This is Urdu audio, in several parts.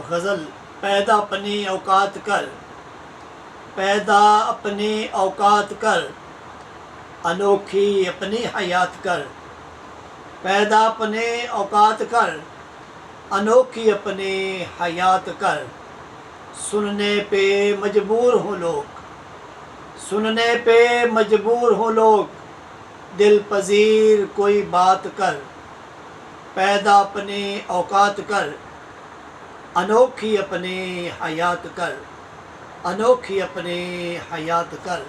غزل پیدا اپنی اوقات کر، پیدا اپنی اوقات کر، انوکھی اپنی حیات کر، پیدا اپنے اوقات کر، انوکھی اپنی حیات کر۔ سننے پہ مجبور ہوں لوگ، سننے پہ مجبور ہوں لوگ، دل پذیر کوئی بات کر، پیدا اپنی اوقات کر، انوکھی اپنی حیات کر، انوکھی اپنی حیات کر۔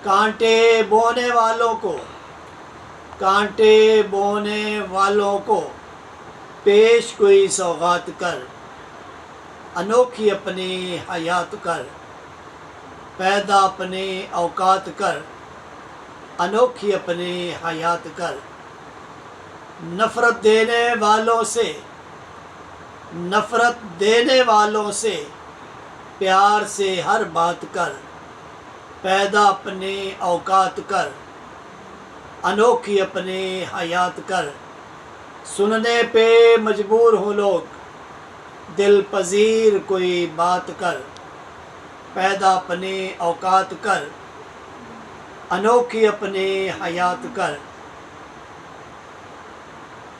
کانٹے بونے والوں کو، کانٹے بونے والوں کو پیش کوئی سوغات کر، انوکھی اپنی حیات کر، پیدا اپنے اوقات کر، انوکھی اپنی حیات کر۔ نفرت دینے والوں سے، نفرت دینے والوں سے پیار سے ہر بات کر، پیدا اپنے اوقات کر، انوکھی اپنی حیات کر۔ سننے پہ مجبور ہوں لوگ، دل پذیر کوئی بات کر، پیدا اپنے اوقات کر، انوکھی اپنی حیات کر۔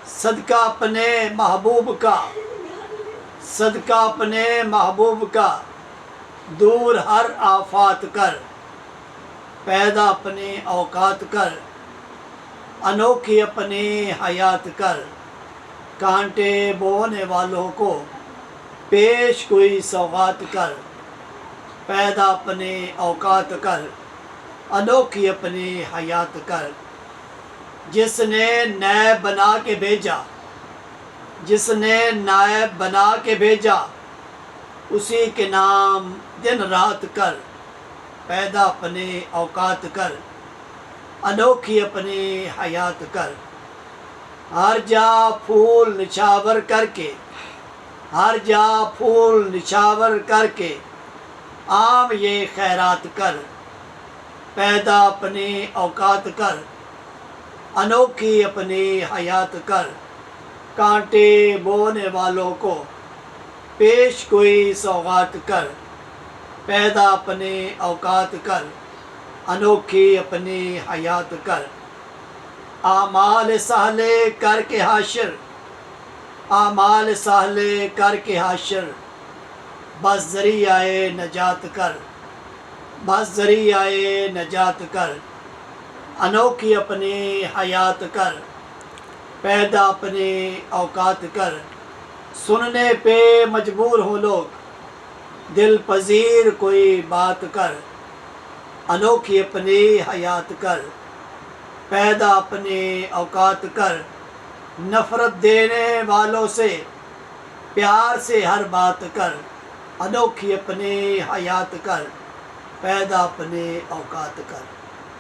صدقہ اپنے محبوب کا، صدقہ اپنے محبوب کا، دور ہر آفات کر، پیدا اپنے اوقات کر، انوکھی اپنی حیات کر۔ کانٹے بونے والوں کو پیش کوئی سوغات کر، پیدا اپنے اوقات کر، انوکھی اپنی حیات کر۔ جس نے نائب بنا کے بھیجا، جس نے نائب بنا کے بھیجا، اسی کے نام دن رات کر، پیدا اپنے اوقات کر، انوکھی اپنی حیات کر۔ ہر جا پھول نچھاور کر کے، ہر جا پھول نچھاور کر کے، عام یہ خیرات کر، پیدا اپنے اوقات کر، انوکھی اپنی حیات کر۔ کانٹے بونے والوں کو پیش کوئی سوغات کر، پیدا اپنے اوقات کر، انوکھی اپنی حیات کر۔ اعمال سہلے کر کے حاشر، اعمال سہلے کر کے حاشر، بس ذریعہ نجات کر، بس ذریعہ نجات کر، انوکھی اپنی حیات کر، پیدا اپنے اوقات کر۔ سننے پہ مجبور ہوں لوگ، دل پذیر کوئی بات کر، انوکھی اپنی حیات کر، پیدا اپنے اوقات کر۔ نفرت دینے والوں سے پیار سے ہر بات کر، انوکھی اپنی حیات کر، پیدا اپنے اوقات کر۔